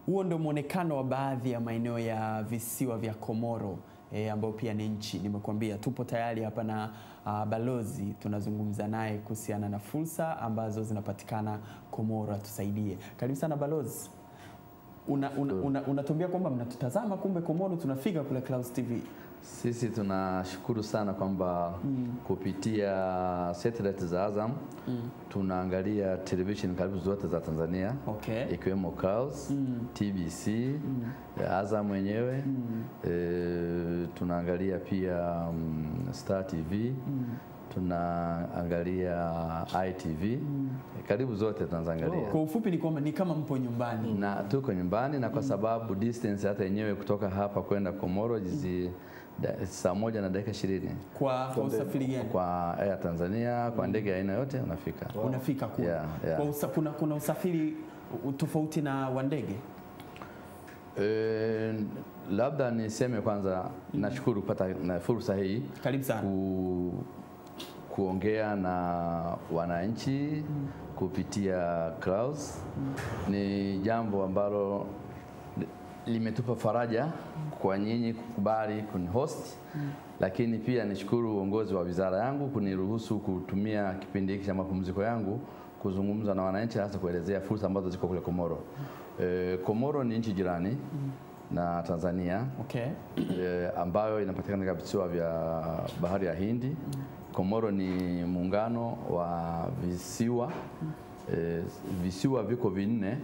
Huo ndio muonekano wa baadhi ya maeneo ya visiwa vya Komoro ambao pia ni nchi. Nimekuambia tupo tayari hapa na balozi, tunazungumza naye kuhusiana na fursa ambazo zinapatikana Komoro, atusaidie. Karibu sana balozi. Unatuambia kwamba mnatutazama, kumbe Komoro tunafika kule Clouds TV. Sisi tunashukuru sana kwamba kupitia satellite za Azam tunaangalia television karibu zote za Tanzania, ikiwemo Clouds, TBC, Azam wenyewe, tunaangalia pia Star TV, tunaangalia ITV, karibu zote tunaangalia. Kwa ufupi ni kwamba ni kama mpo nyumbani. Na tuko nyumbani, na kwa sababu distance hata yenyewe kutoka hapa kwenda Komoro saa 1 na dakika 20. Kwa usafiri gani? Kwa Air Tanzania, kwa ndege aina yote unafika. Unafika kule. Kuna usafiri tofauti na wa ndege? Labda niseme kwanza nashukuru kupata na fursa hii. Karibu sana. Kuongea na wananchi kupitia Clouds ni jambo ambalo limetupa faraja kwa nyinyi kukubali kunihost, lakini pia nishukuru uongozi wa wizara yangu kuniruhusu kutumia kipindi hiki cha mapumziko yangu kuzungumza na wananchi, hasa kuelezea fursa ambazo ziko kule Komoro. Komoro ni nchi jirani na Tanzania, ambayo inapatikana katika visiwa vya Bahari ya Hindi. Komoro ni muungano wa visiwa, visiwa viko 4,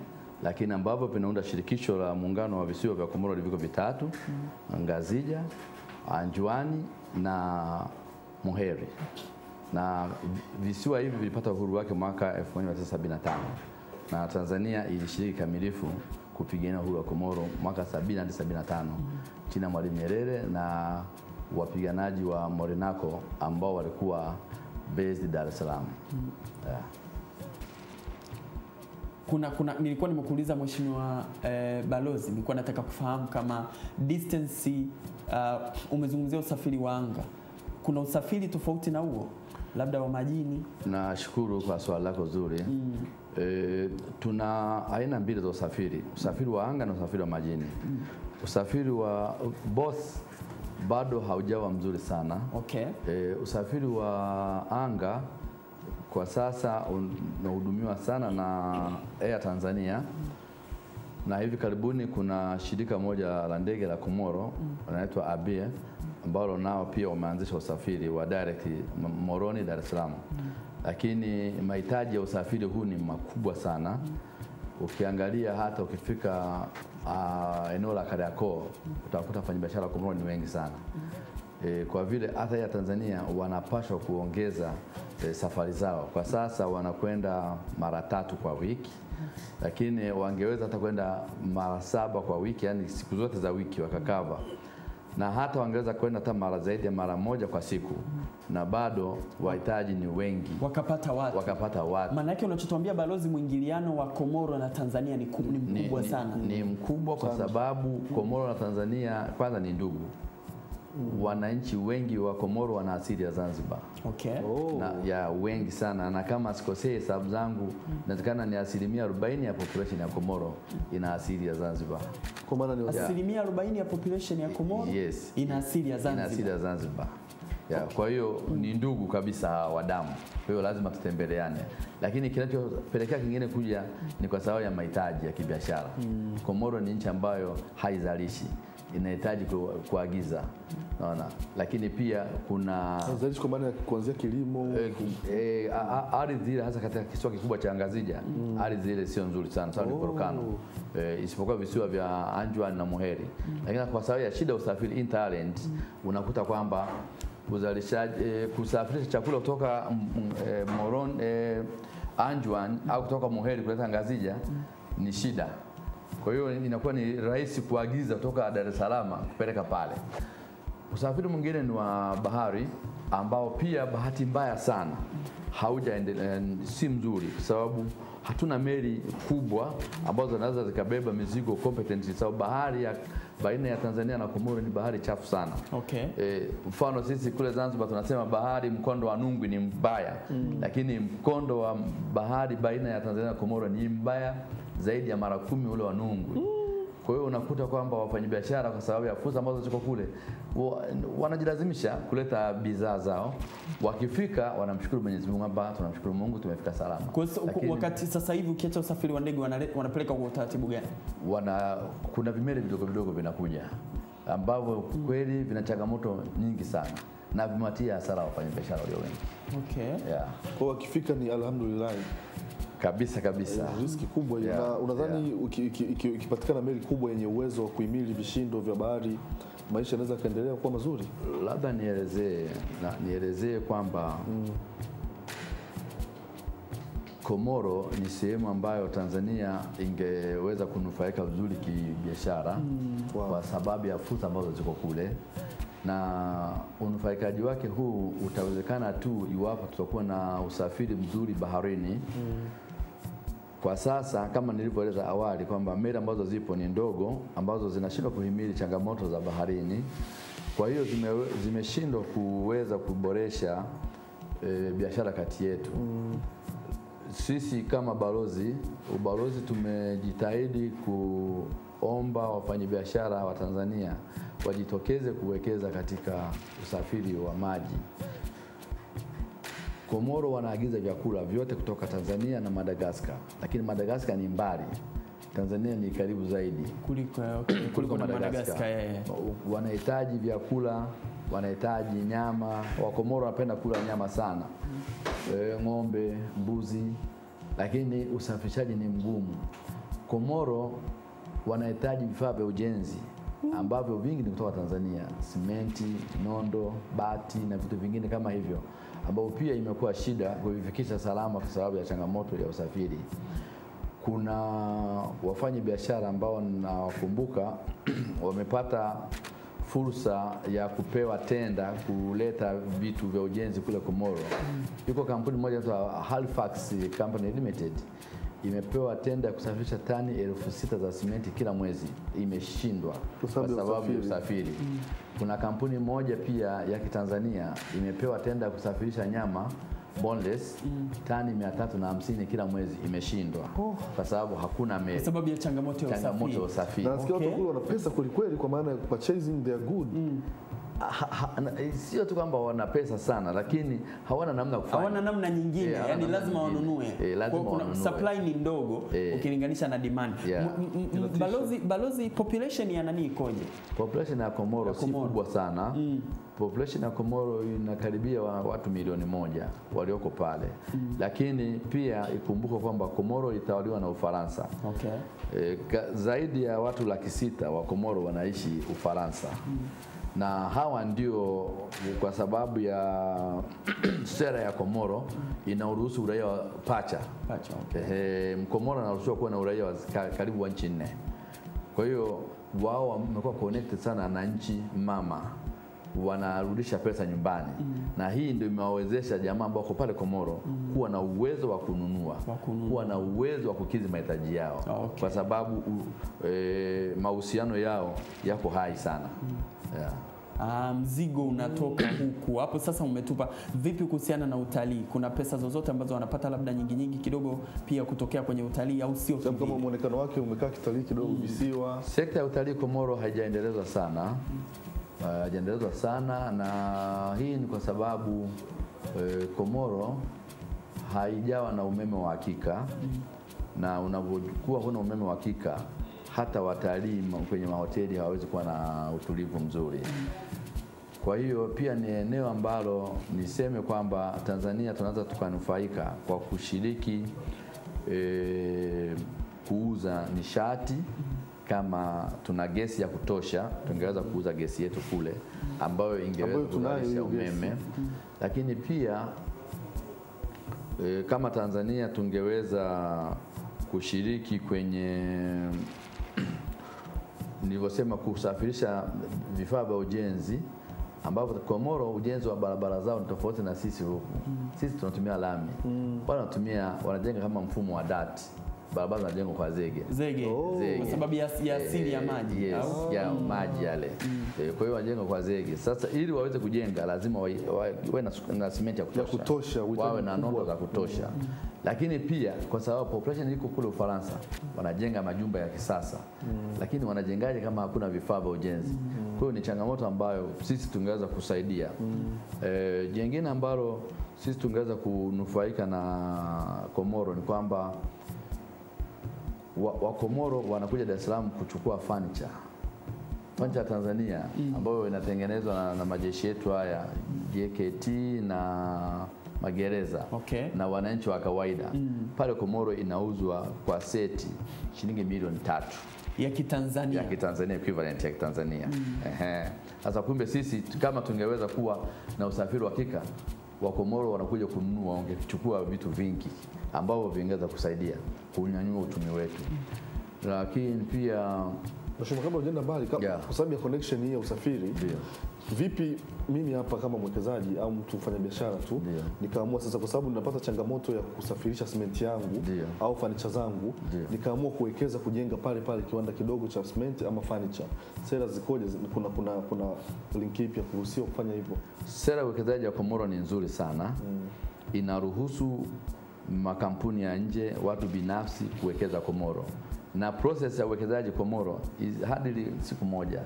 lakini ambavyo vinaunda shirikisho la muungano wa visiwa vya Komoro viko 3, Ngazija, Anjuani na Muheri. Na visiwa hivi vilipata uhuru wake mwaka 1975, na Tanzania ilishiriki kamilifu kupigania uhuru wa Komoro mwaka 1975 chini ya Mwalimu Nyerere na wapiganaji wa Morenako ambao walikuwa based Dar es Salaam. Nilikuwa nimekuuliza mheshimiwa balozi, nilikuwa nataka kufahamu kama distance, umezungumzia usafiri wa anga, kuna usafiri tofauti na huo labda wa majini? Nashukuru kwa swali lako zuri. Tuna aina mbili za usafiri wa anga na usafiri wa majini. Usafiri wa both bado haujawa mzuri sana. Usafiri wa anga kwa sasa unahudumiwa sana na Air Tanzania, na hivi karibuni kuna shirika moja la ndege la Komoro linaloitwa Abia ambalo nao pia wameanzisha usafiri wa direct Moroni Dar es Salaam. Lakini mahitaji ya usafiri huu ni makubwa sana. Ukiangalia hata ukifika eneo la Kariakoo utakuta wafanyabiashara wa Komoro ni wengi sana. Kwa vile hata ya Tanzania wanapaswa kuongeza safari zao. Kwa sasa wanakwenda mara 3 kwa wiki, lakini wangeweza hata kwenda mara 7 kwa wiki, yani siku zote za wiki wakakava. Na hata wangeweza kwenda hata mara zaidi ya mara 1 kwa siku, na bado wahitaji ni wengi. Wakapata watu. Maana yake unachotuambia balozi, mwingiliano wa Komoro na Tanzania ni mkubwa sana. Ni mkubwa kwa sababu Komoro na Tanzania kwanza ni ndugu. Wananchi wengi wa Komoro wana asili ya Zanzibar. Na ya wengi sana, na kama sikosei hesabu zangu inatakana ni 40% ya population ya Komoro ina asili ya Zanzibar. Kwa maana ni 40% ya population ya Komoro ina asili ya Zanzibar. Ina asili ya Zanzibar. Kwa hiyo ni ndugu kabisa wa damu. Kwa hiyo lazima tutembeleane. Lakini kinachopelekea kingine kuja ni kwa sababu ya mahitaji ya kibiashara. Komoro ni nchi ambayo haizalishi, inahitaji kuagiza. Naona, lakini pia kuna zalishi kwa maana kuanzia kilimo, ardhi ile hasa katika kisiwa kikubwa cha Ngazija, ardhi ile sio nzuri sana, sababu ni volcano. Isipokuwa visiwa vya Anjuani na Muheri. Lakini kwa sababu ya shida usafiri interland, unakuta kwamba uzalishaji kusafirisha chakula kutoka Anjuani au kutoka Muheri kuleta Ngazija ni shida. Kwa hiyo inakuwa ni rahisi kuagiza kutoka Dar es Salaam kupeleka pale. Usafiri mwingine ni wa bahari ambao pia bahati mbaya sana haujaendelea, si mzuri kwa sababu hatuna meli kubwa ambazo zinaweza zikabeba mizigo competent, sababu bahari ya baina ya Tanzania na Komoro ni bahari chafu sana. Mfano sisi kule Zanzibar tunasema bahari mkondo wa Nungwi ni mbaya, lakini mkondo wa bahari baina ya Tanzania na Komoro ni mbaya zaidi ya mara 10 ule wa Nungwi. Kwa hiyo unakuta kwamba wafanyabiashara kwa sababu ya fursa ambazo ziko kule wanajilazimisha kuleta bidhaa zao. Wakifika wanamshukuru Mwenyezi Mungu kwamba tunamshukuru Mungu tumefika salama. Kwa hiyo wakati sasa hivi ukiacha usafiri wa ndege wanapeleka kwa utaratibu gani? Kuna vimeli vidogo vidogo vinakuja ambavyo kweli vina changamoto nyingi sana na vimatia hasara wafanyabiashara walio wengi. Okay. Yeah. Kwa wakifika ni alhamdulillah. Kabisa. Riski kubwa. Unadhani ukipatikana meli kubwa yenye uwezo wa kuhimili vishindo vya bahari, maisha yanaweza kaendelea kuwa mazuri? Labda nielezee kwamba Komoro ni sehemu ambayo Tanzania ingeweza kunufaika vizuri kibiashara kwa sababu ya fursa ambazo ziko kule, na unufaikaji wake huu utawezekana tu iwapo tutakuwa na usafiri mzuri baharini. Kwa sasa kama nilivyoeleza awali kwamba meli ambazo zipo ni ndogo ambazo zinashindwa kuhimili changamoto za baharini. Kwa hiyo zimeshindwa kuweza kuboresha biashara kati yetu. Sisi kama ubalozi tumejitahidi kuomba wafanyabiashara wa Tanzania wajitokeze kuwekeza katika usafiri wa maji. Komoro wanaagiza vyakula vyote kutoka Tanzania na Madagascar, lakini Madagascar ni mbali, Tanzania ni karibu zaidi kuliko Madagascar. Wanahitaji vyakula, wanahitaji nyama. Wakomoro wanapenda kula nyama sana, ng'ombe, mbuzi, lakini usafirishaji ni mgumu. Komoro wanahitaji vifaa vya ujenzi ambavyo vingi ni kutoka Tanzania, simenti, nondo, bati na vitu vingine kama hivyo, ambao pia imekuwa shida kuvifikisha salama kwa sababu ya changamoto ya usafiri. Kuna wafanyabiashara ambao nawakumbuka wamepata fursa ya kupewa tenda kuleta vitu vya ujenzi kule Komoro. Yuko kampuni moja inaitwa Halifax Company Limited imepewa tenda ya kusafirisha tani 6,000 za simenti kila mwezi, imeshindwa kwa sababu ya usafiri. Kuna kampuni moja pia ya Kitanzania imepewa tenda ya kusafirisha nyama boneless tani 350 kila mwezi, imeshindwa kwa sababu hakuna meli, kwa sababu ya changamoto ya usafiri. Na nasikia watu kule wana pesa kweli kwa maana purchasing their good. Sio tu kwamba wana pesa sana, lakini hawana namna kufanya. Hawana namna nyingine, yani lazima wanunue. Kuna supply ni ndogo ukilinganisha na demand. Balozi population ya nani ikoje? Population ya Komoro si kubwa sana. Population ya Komoro inakaribia watu milioni 1 walioko pale. Lakini pia ikumbuke kwamba Komoro itawaliwa na Ufaransa. Zaidi ya watu 600,000 wa Komoro wanaishi Ufaransa. Na hawa ndio kwa sababu ya sera ya Komoro inaruhusu uraia wa pacha. Mkomoro anaruhusiwa kuwa na uraia wa karibu wa nchi 4. Kwa hiyo wao wamekuwa connected sana na nchi mama, wanarudisha pesa nyumbani. Na hii ndio imewawezesha jamaa ambao wako pale Komoro kuwa na uwezo wa kununua, kuwa na uwezo wa kukidhi mahitaji yao. Kwa sababu mahusiano yao yako hai sana. Mzigo unatoka huku. Hapo sasa umetupa vipi kuhusiana na utalii? Kuna pesa zozote ambazo wanapata labda nyingi kidogo pia kutokea kwenye utalii au sio? Kama muonekano wake umekaa kitalii kidogo visiwa. Sekta ya utalii Komoro haijaendelezwa sana. Haijaendelezwa sana, na hii ni kwa sababu Komoro haijawa na umeme wa hakika. Na unapokuwa huna umeme wa hakika, hata watalii kwenye mahoteli hawawezi kuwa na utulivu mzuri. Kwa hiyo pia ni eneo ambalo niseme kwamba Tanzania tunaweza tukanufaika kwa kushiriki kuuza nishati. Kama tuna gesi ya kutosha, tungeweza kuuza gesi yetu kule ambayo ingeweza kuzalisha umeme. Lakini pia kama Tanzania tungeweza kushiriki kwenye nilivyosema kusafirisha vifaa vya ujenzi, ambapo Komoro ujenzi wa barabara zao ni tofauti na sisi huku. Sisi tunatumia lami. Wanajenga kama mfumo wa dati. barabara zinajengwa kwa zege. Zege. Kwa sababu ya asili ya maji. Yes, ya maji yale. Kwa hiyo wanajenga kwa zege. Sasa ili waweze kujenga lazima wawe na simenti ya kutosha. Wawe na nondo za kutosha. Lakini pia kwa sababu population iko kule Ufaransa, wanajenga majumba ya kisasa. Lakini wanajengaje kama hakuna vifaa vya ujenzi? Kwa hiyo ni changamoto ambayo sisi tungeweza kusaidia. Jengine ambalo sisi tungeweza kunufaika na Komoro ni kwamba wa Komoro wanakuja Dar es Salaam kuchukua furniture Tanzania ambayo inatengenezwa na majeshi yetu haya JKT na magereza na wananchi wa kawaida. Pale Komoro inauzwa kwa seti shilingi milioni 3 ya Kitanzania. Ya Kitanzania, equivalent ya Kitanzania. Sasa kumbe sisi kama tungeweza kuwa na usafiri wa hakika, wa Komoro wanakuja kununua, wangechukua vitu vingi ambavyo vingeweza kusaidia kunyanyua uchumi wetu. Lakini pia Mheshimiwa, kabla hujaenda mbali, kwa sababu ya connection hii ya usafiri, vipi mimi hapa kama mwekezaji au mtu mfanya biashara tu nikaamua sasa, kwa sababu ninapata changamoto ya kusafirisha simenti yangu au furniture zangu, nikaamua kuwekeza kujenga pale kiwanda kidogo cha simenti ama furniture, sera zikoje? Kuna link ipi ya kuruhusiwa kufanya hivyo? Sera ya uwekezaji ya Komoro ni nzuri sana. Inaruhusu makampuni ya nje, watu binafsi kuwekeza Komoro. Na process ya uwekezaji Komoro hadi siku moja.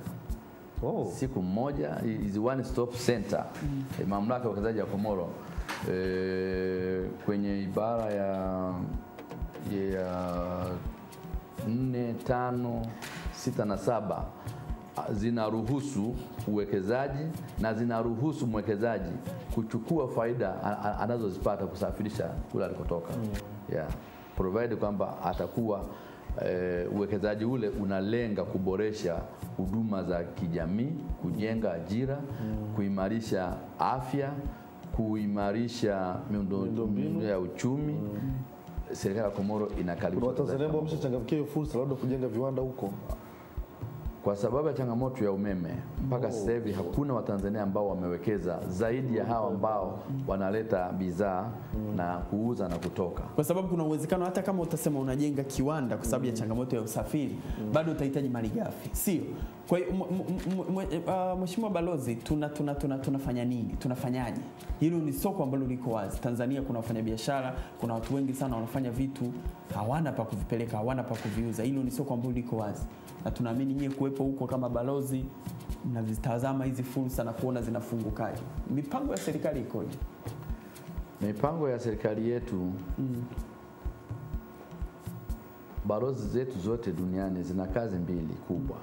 Siku moja is one stop center. Mamlaka ya uwekezaji ya Komoro kwenye ibara ya 4, 5, 6 na 7 zinaruhusu uwekezaji na zinaruhusu mwekezaji kuchukua faida anazozipata kusafirisha kule alikotoka. Provide kwamba atakuwa uwekezaji ule unalenga kuboresha huduma za kijamii, kujenga ajira, kuimarisha afya, kuimarisha miundombinu ya uchumi. Serikali ya Komoro inakaribisha. Watanzania ambao wameshachangamkia hiyo fursa labda kujenga viwanda huko. Kwa sababu ya changamoto ya umeme, mpaka sasa hivi hakuna Watanzania ambao wamewekeza zaidi ya hawa ambao wanaleta bidhaa na kuuza na kutoka. Kwa sababu kuna uwezekano hata kama utasema unajenga kiwanda kwa sababu ya changamoto ya usafiri, bado utahitaji malighafi, sio? Kwa hiyo Mheshimiwa Balozi, tunafanya nini? Tunafanyaje? Hilo ni soko ambalo liko wazi. Tanzania kuna wafanyabiashara, kuna watu wengi sana wanafanya vitu, hawana pa kuvipeleka, hawana pa kuviuza. Hilo ni soko ambalo liko wazi. Na tunaamini nyie kuwepo huko kama balozi mnazitazama hizi fursa na kuona zinafungukaje. Mipango ya serikali ikoje? Mipango ya serikali yetu, balozi zetu zote duniani zina kazi mbili kubwa.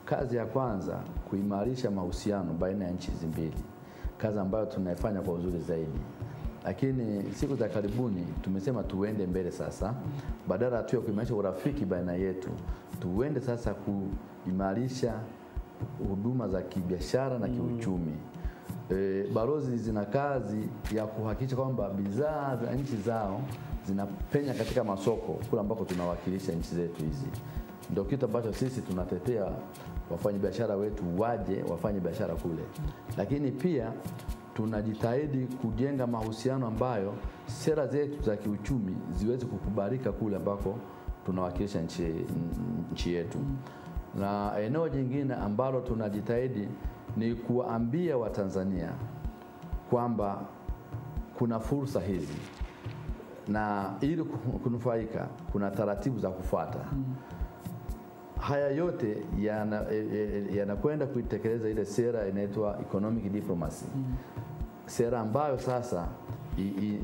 Kazi ya kwanza, kuimarisha mahusiano baina ya nchi hizi mbili, kazi ambayo tunaifanya kwa uzuri zaidi. Lakini siku za karibuni tumesema tuende mbele sasa, badala tu ya kuimarisha urafiki baina yetu, tuende sasa kuimarisha huduma za kibiashara na kiuchumi. Balozi zina kazi ya kuhakikisha kwamba bidhaa za nchi zao zinapenya katika masoko kule ambako tunawakilisha nchi zetu hizi. Ndio kitu ambacho sisi tunatetea wafanyabiashara wetu waje wafanye biashara kule. Lakini pia tunajitahidi kujenga mahusiano ambayo sera zetu za kiuchumi ziweze kukubalika kule ambako tunawakilisha nchi yetu. Na eneo jingine ambalo tunajitahidi ni kuambia Watanzania kwamba kuna fursa hizi, na ili kunufaika kuna taratibu za kufuata. Haya yote yanakwenda kuitekeleza ile sera inaitwa economic diplomacy. Sera ambayo sasa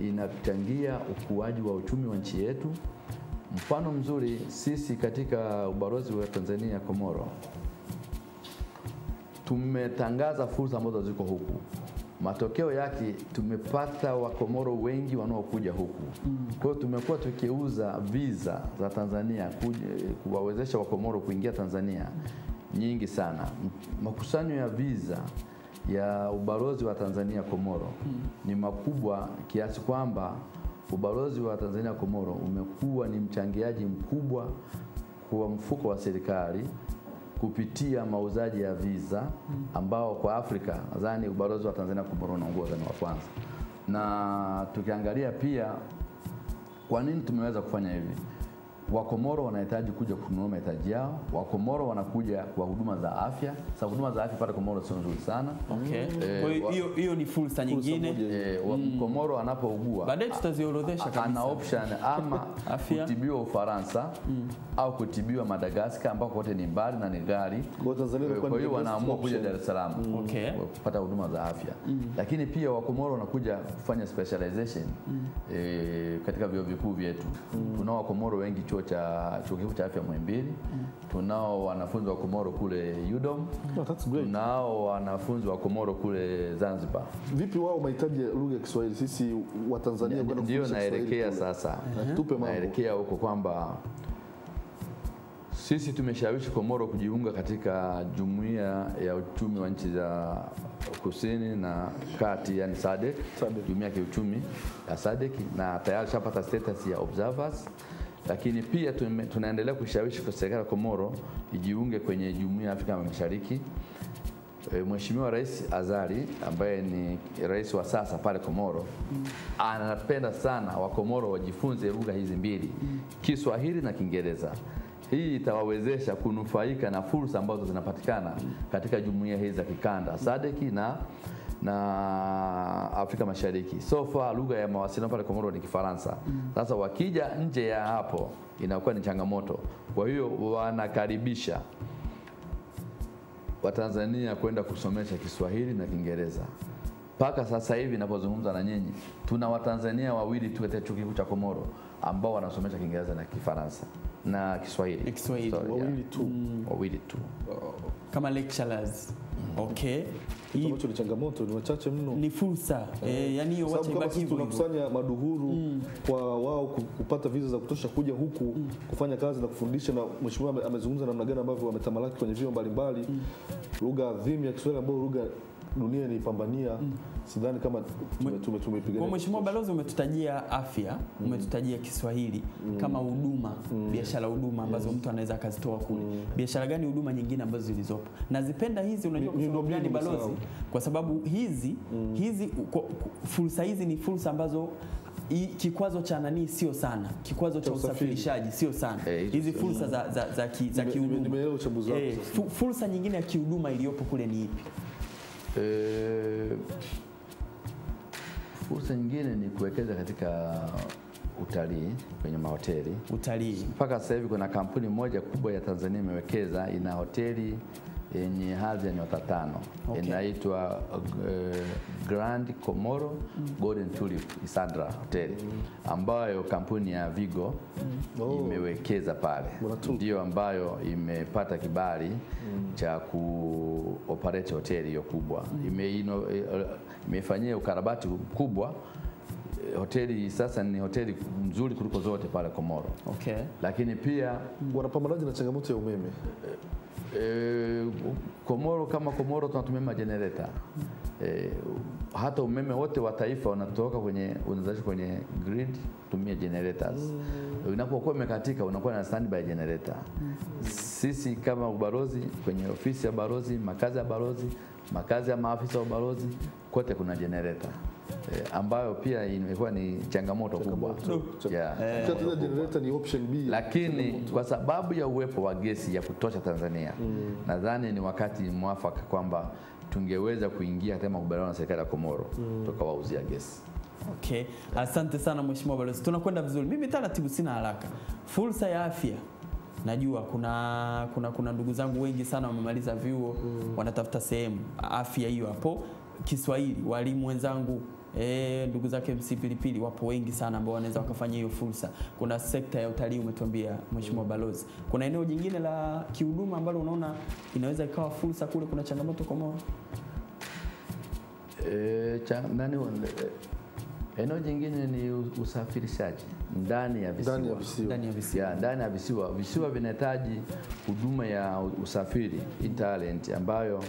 inachangia ukuaji wa uchumi wa nchi yetu. Mfano mzuri, sisi katika ubalozi wa Tanzania Komoro tumetangaza fursa ambazo ziko huku. Matokeo yake tumepata Wakomoro wengi wanaokuja huku. Kwa hiyo tumekuwa tukiuza visa za Tanzania kuwawezesha Wakomoro kuingia Tanzania nyingi sana. Makusanyo ya visa ya ubalozi wa Tanzania Komoro ni makubwa kiasi kwamba ubalozi wa Tanzania Komoro umekuwa ni mchangiaji mkubwa kwa mfuko wa serikali kupitia mauzaji ya visa ambao kwa Afrika nadhani ubalozi wa Tanzania Komoro unaongoza ni wa kwanza. Na tukiangalia pia kwa nini tumeweza kufanya hivi? Wakomoro wanahitaji kuja kununua mahitaji yao. Wakomoro wanakuja kwa huduma za afya. Sasa huduma za afya pale Komoro sio nzuri sana. Okay. Kwa hiyo ni fursa nyingine. Komoro anapougua baadaye tutaziorodhesha kabisa. Ana option ama kutibiwa Ufaransa au kutibiwa Madagascar ambako wote ni mbali na ni gari. Kwa hiyo wanaamua kuja Dar es Salaam kupata huduma za afya. Lakini pia Wakomoro wanakuja kufanya specialization katika vyuo vikuu vyetu. Tunao Wakomoro wengi chuo kikuu cha afya Muhimbili. Tunao wanafunzi wa Komoro kule UDOM. Tunao wanafunzi wa Komoro kule Zanzibar. Vipi wao mahitaji ya lugha ya Kiswahili? Sisi wa Tanzania kwenda ndio naelekea sasa. Tupe mambo. Naelekea huko kwamba sisi tumeshawishi Komoro kujiunga katika jumuiya ya uchumi wa nchi za kusini na kati, yani SADC, jumuiya ya kiuchumi ya SADC, na tayari shapata status ya observers. Lakini pia tunaendelea kushawishi kwa serikali ya Komoro ijiunge kwenye jumuiya ya Afrika Mashariki. Mheshimiwa Rais Azali ambaye ni rais wa sasa pale Komoro anapenda sana Wakomoro wajifunze lugha hizi mbili, Kiswahili na Kiingereza. Hii itawawezesha kunufaika na fursa ambazo zinapatikana katika jumuiya hizi za kikanda SADC na Afrika Mashariki. So far lugha ya mawasiliano pale Komoro ni Kifaransa. Sasa wakija nje ya hapo inakuwa ni changamoto. Kwa hiyo wanakaribisha Watanzania kwenda kusomesha Kiswahili na Kiingereza. Paka sasa hivi ninapozungumza na nyinyi, tuna Watanzania wawili tu katika chuo kikuu cha Komoro ambao wanasomesha Kiingereza na Kifaransa na Kiswahili. Wawili tu. Kama lecturers. Okay. Hiyo ni changamoto, ni wachache mno. Ni fursa. Yani hiyo wacha ibaki hivyo. Tunakusanya maduhuru kwa wao kupata visa za kutosha kuja huku kufanya kazi na kufundisha, na mheshimiwa amezungumza namna gani ambavyo wametamalaki kwenye vyuo mbalimbali. Lugha adhimu ya Kiswahili ambayo lugha dunia inipambania. Sidhani kama tumepigania. Kwa Mheshimiwa Balozi, umetutajia afya, umetutajia Kiswahili kama huduma, biashara huduma ambazo mtu anaweza akazitoa kule. Biashara gani huduma nyingine ambazo zilizopo? Nazipenda hizi, unajua kwa gani Balozi? Kwa sababu hizi fursa hizi ni fursa ambazo kikwazo cha nani sio sana, kikwazo cha usafirishaji sio sana. Hizi fursa za kihuduma. Nimeelewa uchambuzi wako. Fursa nyingine ya kihuduma iliyopo kule ni ipi? Fursa nyingine ni kuwekeza katika utalii, kwenye mahoteli. Utalii. Mpaka sasa hivi kuna kampuni moja kubwa ya Tanzania imewekeza, ina hoteli yenye hadhi ya nyota 5. Inaitwa Grand Komoro Golden Tulip Isandra Hotel, ambayo kampuni ya Vigo imewekeza pale. Ndio ambayo imepata kibali cha kuoperate hoteli hiyo kubwa. Imefanyia ukarabati kubwa. Hoteli sasa ni hoteli nzuri kuliko zote pale Komoro. Lakini pia wanapambanaje na changamoto ya umeme? Komoro kama Komoro tunatumia majenereta. Hata umeme wote wa taifa unatoka unazalisha kwenye grid kutumia generators. Unapokuwa umekatika unakuwa na standby generator. Sisi kama ubalozi, kwenye ofisi ya balozi, makazi ya balozi, makazi ya maafisa wa balozi, kote kuna generator. Ambayo pia imekuwa ni changamoto kubwa. Generator ni option B. Lakini kwa sababu ya uwepo wa gesi ya kutosha Tanzania, nadhani ni wakati mwafaka kwamba tungeweza kuingia katika makubaliano na serikali ya Komoro tukawauzia gesi. Asante sana Mheshimiwa Balozi. Tunakwenda vizuri. Mimi taratibu sina haraka. Fursa ya afya. Najua kuna ndugu zangu wengi sana wamemaliza vyuo, wanatafuta sehemu afya hiyo hapo. Kiswahili, walimu wenzangu, ndugu zake MC Pilipili wapo wengi sana ambao wanaweza wakafanya hiyo fursa. Kuna sekta ya utalii umetuambia Mheshimiwa Balozi. Kuna eneo jingine la kihuduma ambalo unaona inaweza ikawa fursa kule, kuna changamoto Komoro? Eneo jingine ni usafirishaji ndani ya visiwa. Ndani ya visiwa. Visiwa vinahitaji huduma ya usafiri talent ambayo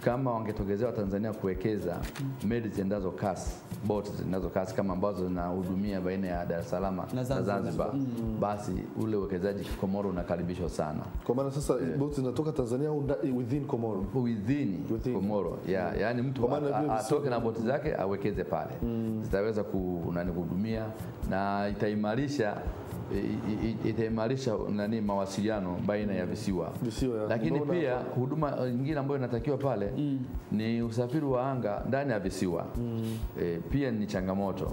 kama wangetogezewa Tanzania kuwekeza meli zendazo kasi, boti zendazo kasi kama ambazo zinahudumia baina ya Dar es Salaam na Zanzibar, basi ule uwekezaji Komoro unakaribishwa sana. Kwa maana sasa boti zinatoka Tanzania au within Komoro? Within Komoro. Yaani mtu atoke na boti zake awekeze pale. Zitaweza kuhudumia na itaimarisha itaimarisha mawasiliano baina ya visiwa. Lakini pia huduma nyingine ambayo inatakiwa pale ni usafiri wa anga ndani ya visiwa. Pia ni changamoto.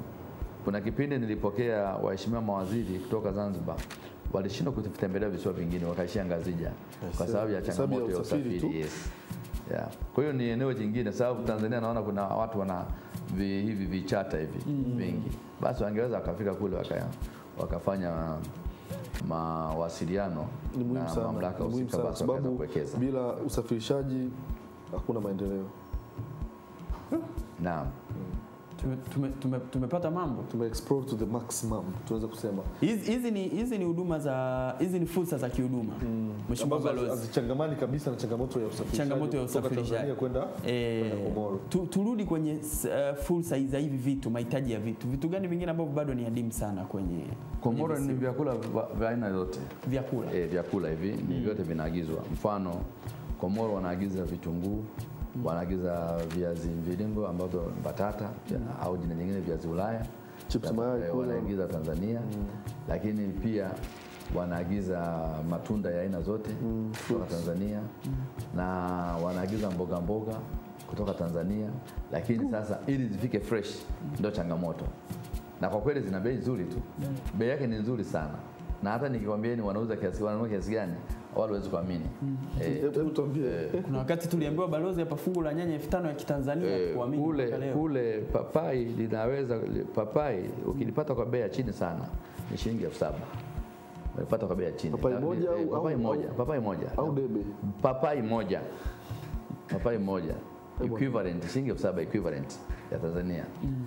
Kuna kipindi nilipokea waheshimiwa mawaziri kutoka Zanzibar walishindwa kutembelea visiwa vingine, wakaishia Ngazija kwa sababu ya changamoto ya usafiri. Yes. Yeah. Kwa hiyo ni eneo jingine, sababu Tanzania naona kuna watu wana hivi vichata hivi vingi. Basi wangeweza wakafika kule wakafanya mawasiliano na mamlaka husika, basi wakaweza kuwekeza. Bila usafirishaji hakuna maendeleo. Naam. Tumepata mambo, explore to the maximum, tunaweza kusema hizi ni huduma za hizi ni fursa za kihuduma. Mheshimiwa Balozi, azichangamani kabisa na changamoto ya usafirishaji kwenda Komoro. Turudi kwenye fursa hizi, hivi vitu, mahitaji ya vitu gani vingine ambavyo bado ni adimu sana kwenye Komoro? Ni vyakula vya aina yote. Vyakula hivi ni vyote vinaagizwa. Mfano Komoro wanaagiza vitunguu, wanaagiza viazi mviringo ambazo batata au jina nyingine viazi Ulaya, chips mayai wanaagiza Tanzania. Lakini pia wanaagiza matunda ya aina zote kutoka Tanzania, na wanaagiza mboga kutoka Tanzania. Lakini sasa ili zifike fresh ndio changamoto, na kwa kweli zina bei nzuri tu. Bei yake ni nzuri sana, na hata nikikwambieni wanauza kiasi gani wale waweze kuamini. Hebu tuambie. Kuna wakati tuliambiwa Balozi hapa fungu la nyanya 5,000 ya Kitanzania kuamini kule papai linaweza ukilipata kwa bei ya chini sana ni shilingi 7,000. Unapata kwa bei ya chini. Papai moja au debe. Papai moja equivalent shilingi 7,000 equivalent ya Tanzania.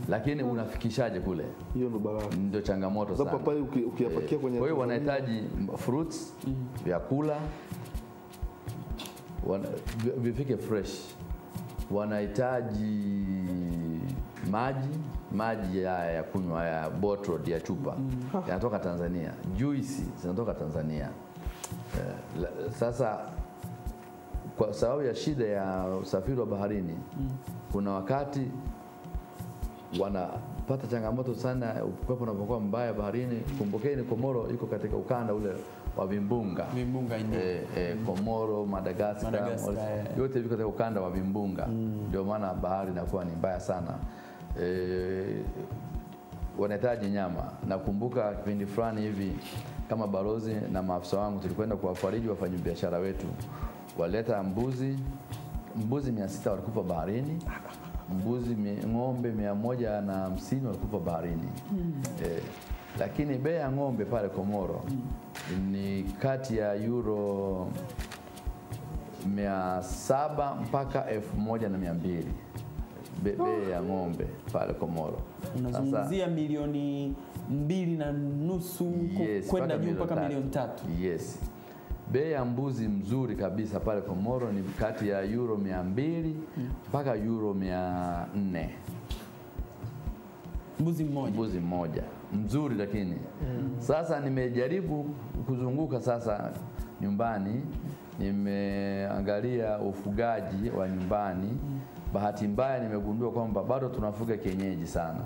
Lakini unafikishaje kule? Hiyo ndo balaa. Ndio changamoto sana. Papai ukiyapakia kwenye, kwa hiyo wanahitaji fruits, vyakula vifike fresh. Wanahitaji maji ya kunywa ya bottled ya chupa yanatoka Tanzania. Juice zinatoka Tanzania. Sasa kwa sababu ya shida ya usafiri wa baharini, kuna wakati wanapata changamoto sana upepo unapokuwa mbaya baharini. Kumbukeni Komoro iko katika ukanda ule wa vimbunga. Komoro, Madagascar yote viko katika ukanda wa vimbunga. Ndio maana bahari inakuwa ni mbaya sana. Wanahitaji nyama. Nakumbuka kipindi fulani hivi kama balozi na maafisa wangu tulikwenda kuwafariji wafanyabiashara wetu. Waleta mbuzi 600 walikufa baharini. Ng'ombe 150 walikufa baharini. Lakini bei ya ng'ombe pale Komoro ni kati ya euro 700 mpaka 1,200. Bei ya ng'ombe pale Komoro. Unazungumzia milioni 2.5 kwenda juu mpaka milioni 3. Yes. Bei ya mbuzi mzuri kabisa pale Komoro ni kati ya euro 200 mpaka euro 400. Mbuzi mmoja mzuri. Lakini sasa nimejaribu kuzunguka sasa nyumbani, nimeangalia ufugaji wa nyumbani. Bahati mbaya nimegundua kwamba bado tunafuga kienyeji sana.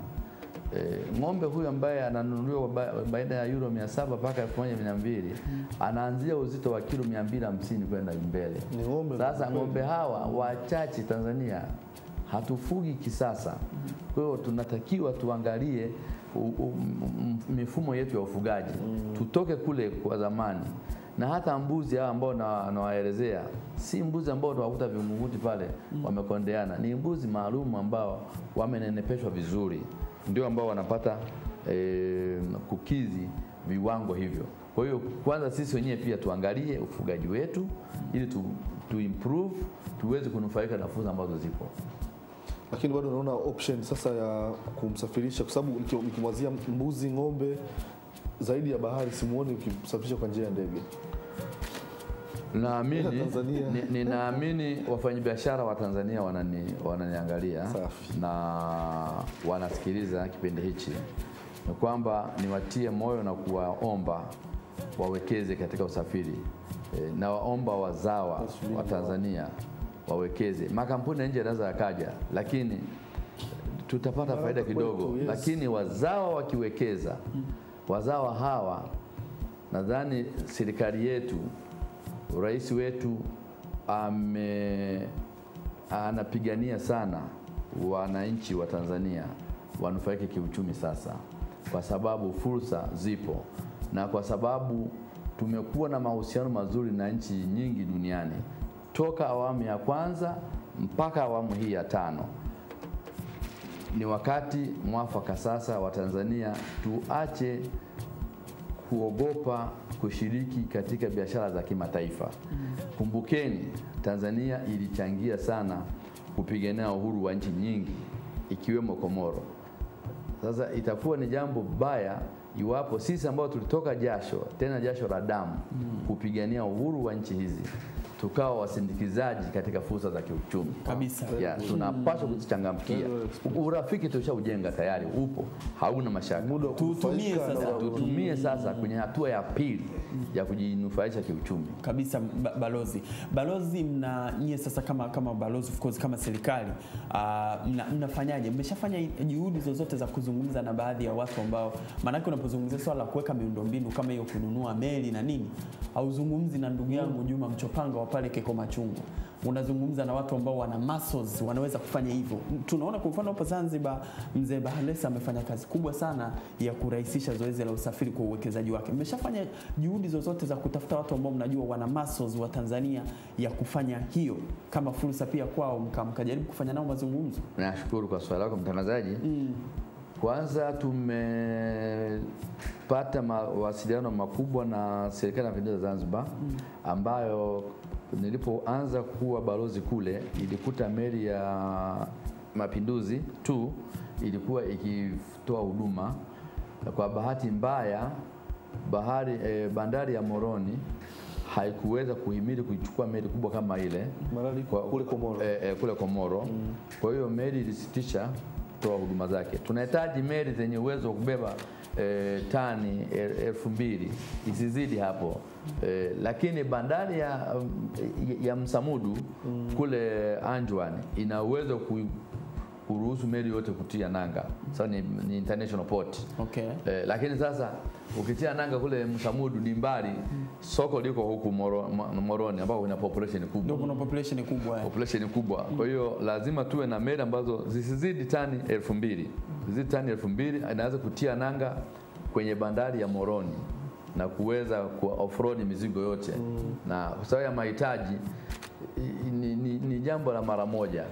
Ng'ombe huyu ambaye ananunuliwa baina ya euro 700 mpaka 1,200 anaanzia uzito wa kilo 250 kwenda mbele. Sasa ng'ombe hawa wachache Tanzania hatufugi kisasa. Kwa hiyo tunatakiwa tuangalie mifumo yetu ya ufugaji. Tutoke kule kwa zamani. Na hata mbuzi hao ambao nawaelezea si mbuzi ambao tuwakuta Vingunguti pale wamekondeana. Ni mbuzi maalum ambao wamenenepeshwa vizuri, ndio ambao wanapata kukizi viwango hivyo. Kwa hiyo kwanza sisi wenyewe pia tuangalie ufugaji wetu ili tu improve, tuweze kunufaika na fursa ambazo zipo. Lakini bado naona option sasa ya kumsafirisha, kwa sababu nikimwazia mbuzi, ng'ombe zaidi ya bahari simuoni ukisafirisha kwa njia ya ndege. Ninaamini wafanyabiashara wa Tanzania wananiangalia na wanasikiliza kipindi hichi. Ni kwamba niwatie moyo na kuwaomba wawekeze katika usafiri. Na waomba wazawa wa Tanzania wawekeze. Makampuni nje yanaweza yakaja, lakini tutapata faida kidogo. Lakini wazawa wakiwekeza, wazawa hawa nadhani serikali yetu, rais wetu anapigania sana wananchi wa Tanzania wanufaike kiuchumi sasa, kwa sababu fursa zipo na kwa sababu tumekuwa na mahusiano mazuri na nchi nyingi duniani toka awamu ya kwanza mpaka awamu hii ya 5. Ni wakati mwafaka sasa wa Tanzania tuache kuogopa kushiriki katika biashara za kimataifa. Kumbukeni, Tanzania ilichangia sana kupigania uhuru wa nchi nyingi ikiwemo Komoro. Sasa itakuwa ni jambo baya iwapo sisi ambao tulitoka jasho, tena jasho la damu, kupigania uhuru wa nchi hizi, tukawa wasindikizaji katika fursa za kiuchumi. Kabisa. Tunapaswa kuchangamkia. Urafiki tushaujenga tayari, upo, hauna mashaka. Tutumie sasa kwenye hatua ya pili ya kujinufaisha kiuchumi. Kabisa. Balozi, nyie sasa kama balozi, of course, kama serikali, mnafanyaje? Mmeshafanya juhudi zozote za kuzungumza na baadhi ya watu ambao, maana unapozungumzia swala la kuweka miundombinu kama hiyo, kununua meli na nini, hauzungumzi na ndugu yangu Juma Mchopanga wa pale Keko Machungu. Unazungumza na watu ambao wana muscles, wanaweza kufanya hivyo. Tunaona kwa mfano hapo Zanzibar, mzee Bahalesa amefanya kazi kubwa sana ya kurahisisha zoezi la usafiri kwa uwekezaji wake. Mmeshafanya juhudi zozote za kutafuta watu ambao mnajua wana muscles wa Tanzania ya kufanya hiyo kama fursa pia kwao, mkajaribu kufanya nao mazungumzo? Nashukuru kwa swali lako mtangazaji. Kwanza tumepata mawasiliano makubwa na serikali ya Mapinduzi Zanzibar, ambayo nilipoanza kuwa balozi kule ilikuta meli ya Mapinduzi tu ilikuwa ikitoa huduma. Kwa bahati mbaya bandari ya Moroni haikuweza kuhimili kuchukua meli kubwa kama ile kule Komoro. Kule Komoro. Kwa hiyo meli ilisitisha kutoa huduma zake. Tunahitaji meli zenye uwezo wa kubeba tani 2000, isizidi hapo. Lakini bandari ya Msamudu kule Anjwani ina uwezo kuruhusu meli yote kutia nanga. Sasa ni international port. Okay. Lakini sasa ukitia nanga kule Msamudu ni mbali, soko liko huku Moroni ambao kuna population kubwa. Ndio kuna population kubwa. Population kubwa. Kwa hiyo lazima tuwe na meli ambazo zisizidi tani 2000. Zisizidi tani 2000 inaweza kutia nanga kwenye bandari ya Moroni na kuweza ku-offroad mizigo yote. Na kwa sababu ya mahitaji ni jambo la mara moja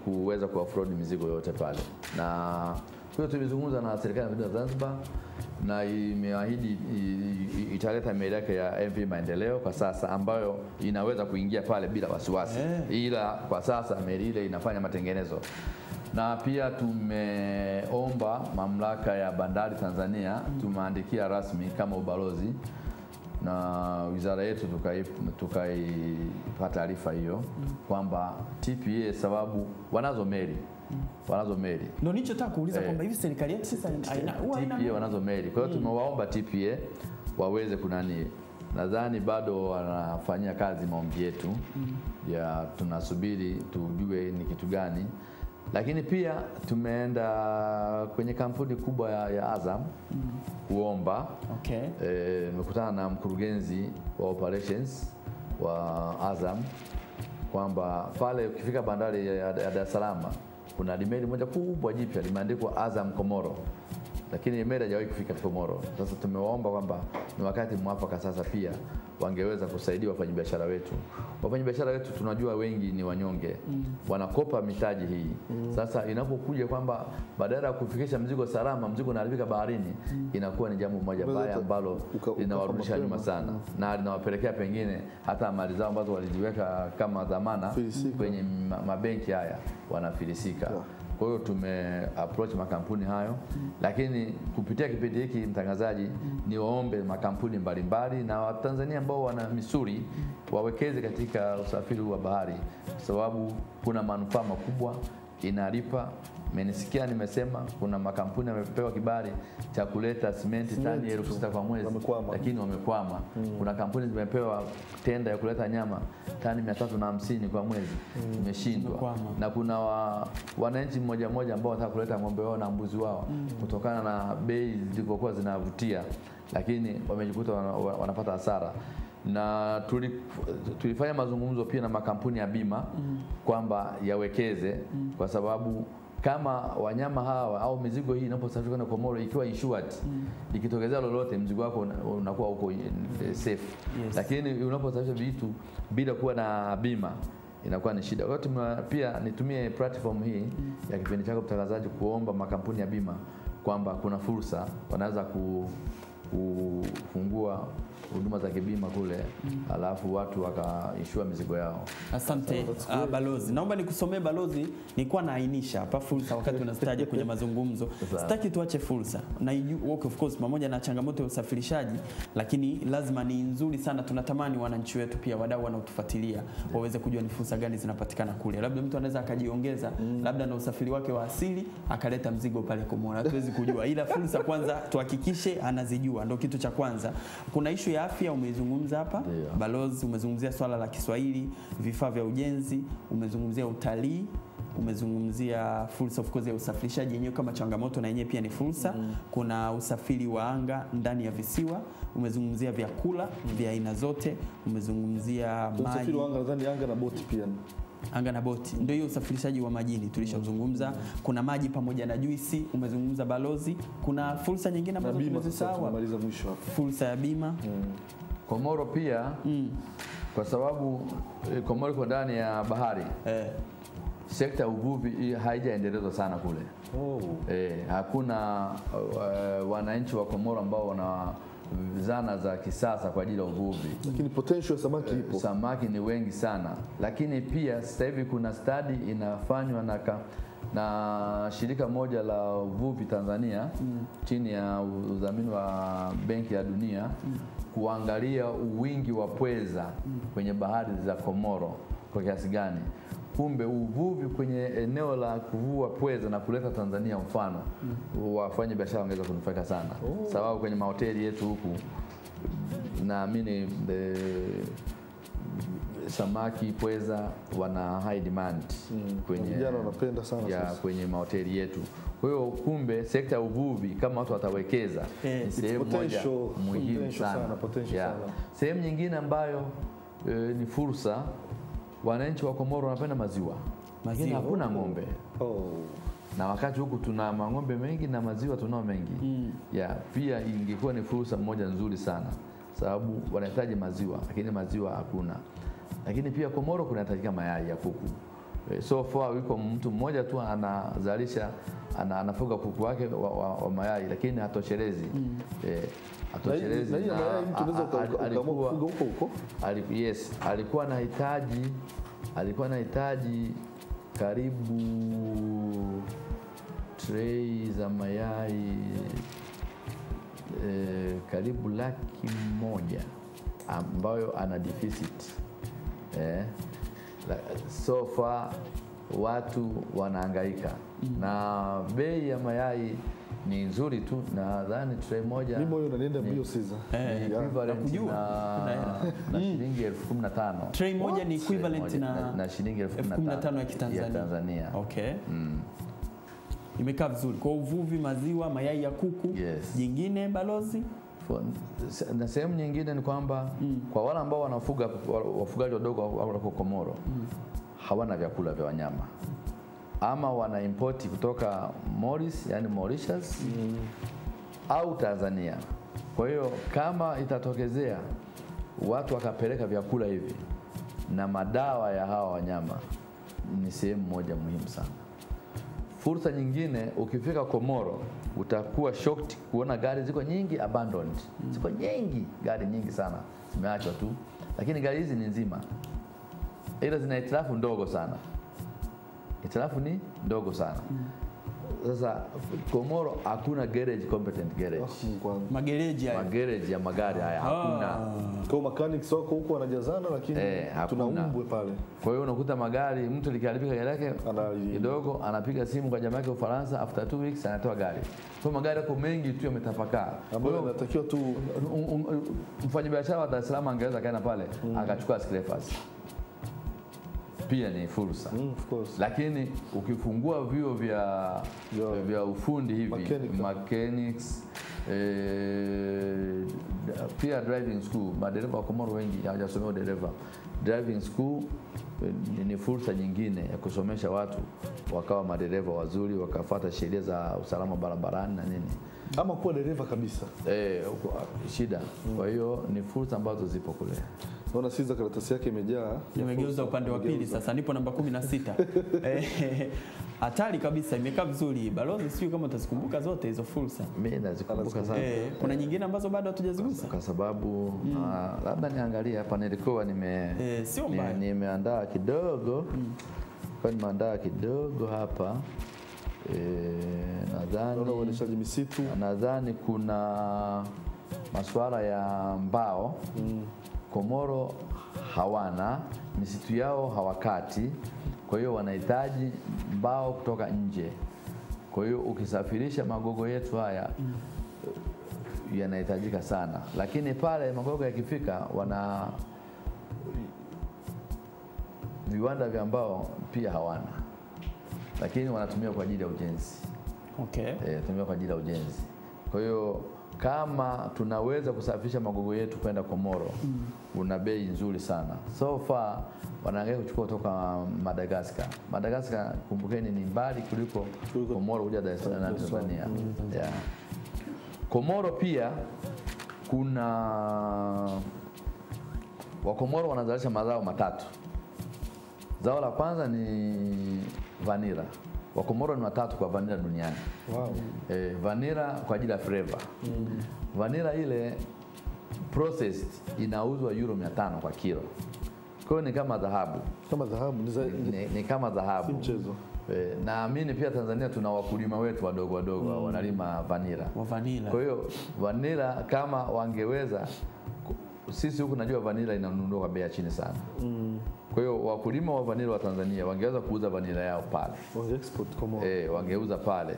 kuweza ku-offroad mizigo yote pale. Na kwa hiyo tumezungumza na serikali ya Zanzibar na imeahidi italeta meli yake ya MV Maendeleo kwa sasa, ambayo inaweza kuingia pale bila wasiwasi. Ila kwa sasa meli ile inafanya matengenezo. Na pia tumeomba mamlaka ya bandari Tanzania, tumeandikia rasmi kama ubalozi, na wizara yetu tukaipa taarifa hiyo kwamba TPA, sababu wanazo meli. Ndio nilichotaka kuuliza kwamba hivi serikali yetu sasa TPA wanazo meli. Kwa hiyo tumewaomba TPA waweze kunani. Nadhani bado wanafanyia kazi maombi yetu. Ya tunasubiri tujue ni kitu gani. Lakini pia tumeenda kwenye kampuni kubwa ya Azam kuomba. Okay. Nimekutana na mkurugenzi wa operations wa Azam kwamba pale ukifika bandari ya Dar es Salaam kuna meli moja kubwa jipya limeandikwa Azam Komoro, lakini meli haijawahi kufika Komoro. Sasa tumewaomba kwamba ni wakati mwafaka sasa pia wangeweza kusaidia wafanyabiashara wetu. Wafanyabiashara wetu tunajua wengi ni wanyonge, wanakopa mitaji hii. Sasa inapokuja kwamba badala ya kufikisha mzigo salama, mzigo unaharibika baharini, inakuwa ni jambo moja baya ambalo linawarudisha nyuma sana na linawapelekea pengine hata mali zao ambazo waliziweka kama dhamana kwenye mabenki haya wanafilisika. Kwa hiyo approach makampuni hayo, lakini kupitia kipindi hiki mtangazaji, ni waombe makampuni mbalimbali na Watanzania ambao wana misuri wawekeze katika usafiri wa bahari, kwa sababu kuna manufaa makubwa, inalipa Mmenisikia nimesema kuna makampuni yamepewa kibali cha kuleta simenti tani 6,000 kwa mwezi, lakini wamekwama. Kuna kampuni zimepewa tenda ya kuleta nyama tani 350 kwa mwezi, imeshindwa. Na kuna wananchi mmoja ambao wanataka kuleta ng'ombe wao na mbuzi wao kutokana na bei zilizokuwa zinavutia, lakini wamejikuta wanapata hasara. Na tulifanya mazungumzo pia na makampuni ya bima kwamba yawekeze, kwa sababu kama wanyama hawa au mizigo hii inaposafiri kwenda Komoro ikiwa insured, ikitokezea lolote mzigo wako unakuwa uko safe. Lakini unaposafirisha vitu bila kuwa na bima inakuwa ni shida. Kwa hiyo pia nitumie platform hii ya kipindi chako mtangazaji kuomba makampuni ya bima kwamba kuna fursa wanaweza kufungua huduma za kibima kule, alafu watu wakaishua mizigo yao. Asante balozi. Naomba nikusomee balozi, nilikuwa naainisha hapa fursa wakati unazitaja kwenye mazungumzo. Sitaki tuache fursa. Na of course pamoja na changamoto ya usafirishaji, lakini lazima ni nzuri sana. Tunatamani wananchi wetu pia wadau wanaotufuatilia waweze kujua ni fursa gani zinapatikana kule. Labda mtu anaweza akajiongeza labda na usafiri wake wa asili akaleta mzigo pale Komoro. Hatuwezi kujua. Ila fursa kwanza tuhakikishe anazijua. Ndio kitu cha kwanza. Kuna issue ya afya umezungumza hapa. Balozi umezungumzia swala la Kiswahili, vifaa vya ujenzi, umezungumzia utalii, umezungumzia fursa of course ya usafirishaji yenyewe kama changamoto na yenyewe pia ni fursa. Kuna usafiri wa anga ndani ya visiwa, umezungumzia vyakula vya aina zote, umezungumzia maji. Usafiri wa anga nadhani anga na boti pia. Anga na boti ndio hiyo usafirishaji wa majini tulishazungumza. Kuna maji pamoja na juisi umezungumza balozi. Kuna fursa nyingine ambazo tumezisahau. Tumaliza mwisho hapo. Fursa ya bima. Komoro pia kwa sababu Komoro iko ndani ya bahari. Sekta ya uvuvi haijaendelezwa sana kule. Hakuna wananchi wa Komoro ambao wana zana za kisasa kwa ajili ya uvuvi. Lakini potential ya samaki ipo. Samaki ni wengi sana. Lakini pia sasa hivi kuna study inafanywa na shirika moja la uvuvi Tanzania chini ya udhamini wa Benki ya Dunia kuangalia wingi wa pweza kwenye bahari za Komoro kwa kiasi gani. Kumbe uvuvi kwenye eneo la kuvua pweza na kuleta Tanzania mfano wafanye biashara wangeweza kunufaika sana. Sababu kwenye mahoteli yetu huku naamini samaki pweza wana high demand kwenye vijana wanapenda sana kwenye mahoteli yetu. Kwa hiyo kumbe sekta ya uvuvi kama watu watawekeza ni sehemu moja muhimu sana. Sehemu nyingine ambayo ni fursa, wananchi wa Komoro wanapenda maziwa. Lakini hakuna ng'ombe. Na wakati huku tuna ng'ombe mengi na maziwa tunao mengi. Pia ingekuwa ni fursa moja nzuri sana. Sababu wanahitaji maziwa, lakini maziwa hakuna. Lakini pia Komoro kunahitajika mayai ya kuku. So far yuko mtu mmoja tu anazalisha anafuga kuku wake wa mayai, lakini hatoshelezi. Hatoshelezi. Alikuwa anahitaji karibu tray za mayai karibu 100,000 ambayo ana deficit. So far watu wanahangaika na bei ya mayai ni nzuri tu, nadhani tray moja mimi moyo unanienda bio Caesar equivalent na shilingi 15,000. Tray moja ni equivalent na shilingi 15,000 ya Kitanzania. Okay. Imekaa vizuri kwa uvuvi, maziwa, mayai ya kuku. Jingine balozi? Na sehemu nyingine ni kwamba kwa wale ambao wanafuga wafugaji wadogo wako Komoro hawana vyakula vya wanyama. Ama wana import kutoka Mauritius au Tanzania. Kwa hiyo kama itatokezea watu wakapeleka vyakula hivi na madawa ya hawa wanyama, ni sehemu moja muhimu sana. Fursa nyingine, ukifika Komoro utakuwa shocked kuona gari ziko nyingi abandoned. Ziko nyingi, gari nyingi sana zimeachwa tu. Lakini gari hizi ni nzima. Ila zina hitilafu ndogo sana. Hitilafu ni ndogo sana. sasa Komoro hakuna garage, competent garage. Magereji haya. Magereji ya magari haya hakuna. Kwa mechanics wako huko wanajazana, lakini tuna umbwe pale. Kwa hiyo unakuta magari, mtu likiharibika gari yake kidogo anapiga simu kwa jamaa yake Ufaransa, after 2 weeks anatoa gari. Kwa magari yako mengi tu yametapakaa. Ambayo inatakiwa tu mfanyabiashara wa Dar es Salaam angeweza kaenda pale akachukua scrapers. Pia ni fursa. Of course. Lakini ukifungua vyuo vya ufundi hivi, mechanics, pia driving school, madereva wa Komoro wengi hawajasomea dereva. Driving school ni fursa nyingine ya kusomesha watu wakawa madereva wazuri, wakafuata sheria za usalama barabarani na nini. Ama kuwa dereva kabisa. Shida. Kwa hiyo ni fursa ambazo zipo kule. Naona Siza karatasi yake imejaa. Nimegeuza upande wa pili sasa, nipo namba 16. Hatari kabisa, imekaa vizuri. Balozi, sio kama utazikumbuka zote hizo fursa. Mimi nazikumbuka sana. Kuna nyingine ambazo bado hatujazigusa. Kwa sababu labda niangalie hapa, nilikuwa sio mbaya. Nimeandaa kidogo. Kwa nimeandaa kidogo hapa. Nadhani kuna masuala ya mbao. Komoro hawana, misitu yao hawakati, kwa hiyo wanahitaji mbao kutoka nje. Kwa hiyo ukisafirisha magogo yetu haya yanahitajika sana, lakini pale magogo yakifika wana viwanda vya mbao pia hawana, lakini wanatumia kwa ajili ya ujenzi. Tumia kwa ajili ya ujenzi. Kwa hiyo kama tunaweza kusafirisha magogo yetu kwenda Komoro, una bei nzuri sana. So far wanaangalia kuchukua kutoka Madagascar. Madagascar, kumbukeni, ni mbali kuliko Komoro kuja Dar es Salaam na Tanzania. Komoro pia kuna Wakomoro wanazalisha mazao matatu. Zao la kwanza ni vanilla. Wakomoro ni watatu kwa vanilla duniani. Vanilla kwa ajili ya flavor. Vanilla ile processed inauzwa euro 500 kwa kilo. Kwa hiyo ni kama dhahabu. Ni kama dhahabu. Si mchezo. Naamini pia Tanzania tuna wakulima wetu wadogo wanalima vanilla. Kwa hiyo vanilla kama wangeweza, sisi huku najua vanilla inanunuliwa kwa bei chini sana. Kwa hiyo wakulima wa vanilla wa Tanzania wangeweza kuuza vanilla yao pale. Export Komoro. Wangeuza pale.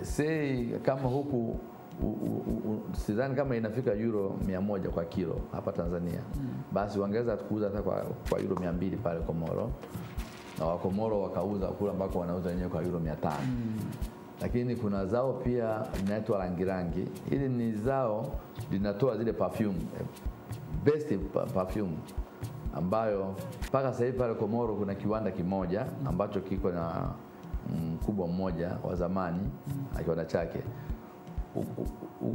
Sei kama huku sidhani kama inafika euro 100 kwa kilo hapa Tanzania. Basi wangeweza kuuza hata kwa euro 200 pale Komoro. Na Wakomoro wakauza kule ambako wanauza wenyewe kwa euro 500. Lakini kuna zao pia linaitwa rangirangi. Hili ni zao linatoa zile perfume, best perfume, ambayo mpaka sasa hivi pale Komoro kuna kiwanda kimoja ambacho kiko na mkubwa mmoja wa zamani akiwanda chake.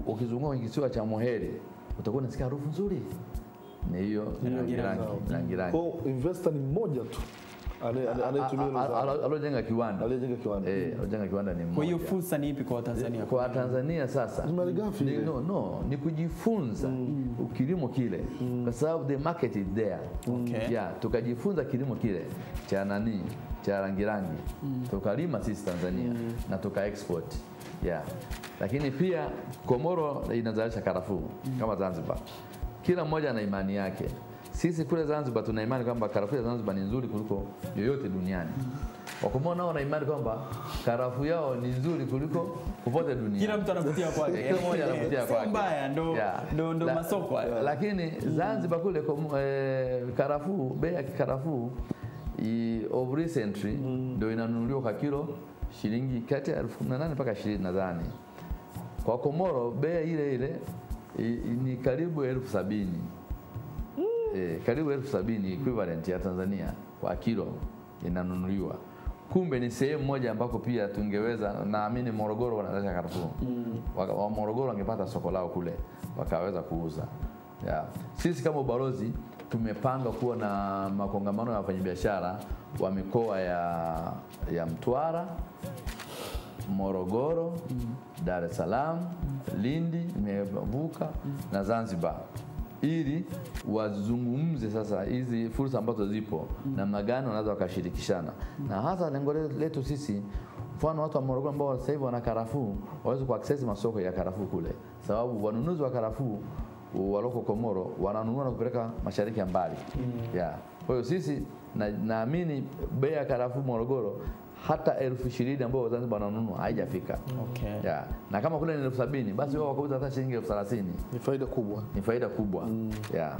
Ukizunguka kwenye kisiwa cha Mohere utakuwa unasikia harufu nzuri. Ni hiyo rangirangi. Kwa investor ni mmoja tu alojenga kiwanda. Alojenga kiwanda ni mmoja. Kwa hiyo fursa ni ipi kwa Tanzania? Kwa Tanzania sasa ni kujifunza kilimo kile, kwa sababu the market is there. Tukajifunza kilimo kile cha rangirangi, tukalima sisi Tanzania na tuka export. Lakini pia Komoro inazalisha karafuu kama Zanzibar. Kila mmoja ana imani yake. Sisi kule Zanzibar tuna imani kwamba karafuu ya Zanzibar ni nzuri kuliko yoyote duniani. Wakomoro nao wana imani kwamba karafuu yao ni nzuri kuliko popote duniani. Kila mtu anavutia kwake. Kila mmoja anavutia kwake. Sio mbaya, ndo masoko hayo. Lakini Zanzibar kule karafuu, bei ya karafuu of recently ndio inanunuliwa kwa kilo shilingi kati ya 18 mpaka 20 nadhani. Kwa Komoro bei ile ni karibu 70,000. Karibu 70,000 equivalent ya Tanzania kwa kilo inanunuliwa. Kumbe ni sehemu moja ambako pia tungeweza, naamini Morogoro wanazalisha karafuu. Wa Morogoro wangepata soko lao kule wakaweza kuuza. Sisi kama ubalozi tumepanga kuwa na makongamano ya wafanyabiashara wa mikoa ya Mtwara, Morogoro, Dar es Salaam, Lindi, Mevuka na Zanzibar, ili wazungumze sasa hizi fursa ambazo zipo namna gani wanaweza wakashirikishana. Na hasa lengo letu sisi Mfano watu wa Morogoro ambao sasa hivi wana karafuu waweze kuaccess masoko ya karafuu kule, sababu wanunuzi wa karafuu waloko Komoro wananunua na kupeleka mashariki ya mbali. Kwa hiyo sisi naamini bei ya karafuu Morogoro hata 20,000 ambao Zanzibar wananunua haijafika. Na kama kule ni 70,000 basi wao wakauza hata shilingi 30,000. Ni faida kubwa. Ni faida kubwa.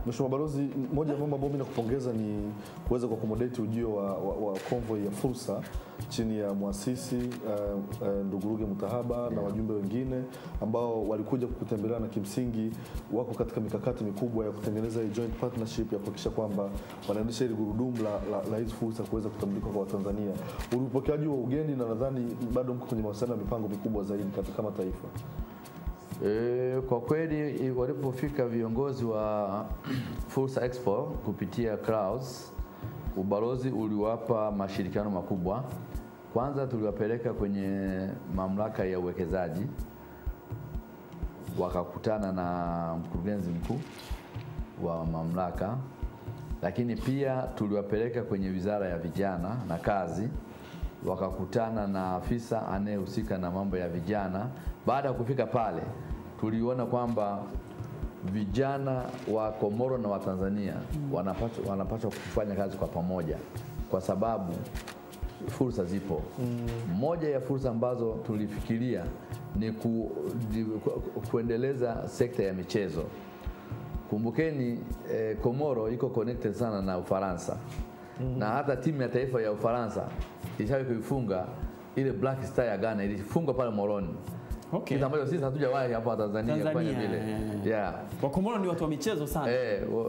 Mheshimiwa Balozi, moja ya mambo ambayo mimi nakupongeza ni kuweza kuaccommodate ujio wa convoy ya fursa chini ya muasisi ndugu Ruge Mutahaba na wajumbe wengine ambao walikuja kukutembelea, na kimsingi wako katika mikakati mikubwa ya kutengeneza joint partnership ya kuhakikisha kwamba wanaendesha ile gurudumu la hizo fursa kuweza kutambulika kwa Watanzania. Ulipokeaji wa ugeni, na nadhani bado mko kwenye mawasiliano ya mipango mikubwa zaidi kama taifa. Kwa kweli walipofika viongozi wa Fursa Expo kupitia Clouds, ubalozi uliwapa mashirikiano makubwa. Kwanza tuliwapeleka kwenye mamlaka ya uwekezaji, wakakutana na mkurugenzi mkuu wa mamlaka, lakini pia tuliwapeleka kwenye Wizara ya Vijana na Kazi, wakakutana na afisa anayehusika na mambo ya vijana. Baada ya kufika pale tuliona kwamba vijana wa Komoro na wa Tanzania wanapaswa kufanya kazi kwa pamoja kwa sababu fursa zipo. Moja ya fursa ambazo tulifikiria ni kuendeleza sekta ya michezo. Kumbukeni Komoro iko connected sana na Ufaransa. Na hata timu ya taifa ya Ufaransa ilishawahi kuifunga ile Black Star ya Ghana, ilifungwa pale Moroni. Kitu ambacho sisi hatujawahi hapa Tanzania kufanya vile. Kwa Komoro ni watu wa michezo sana.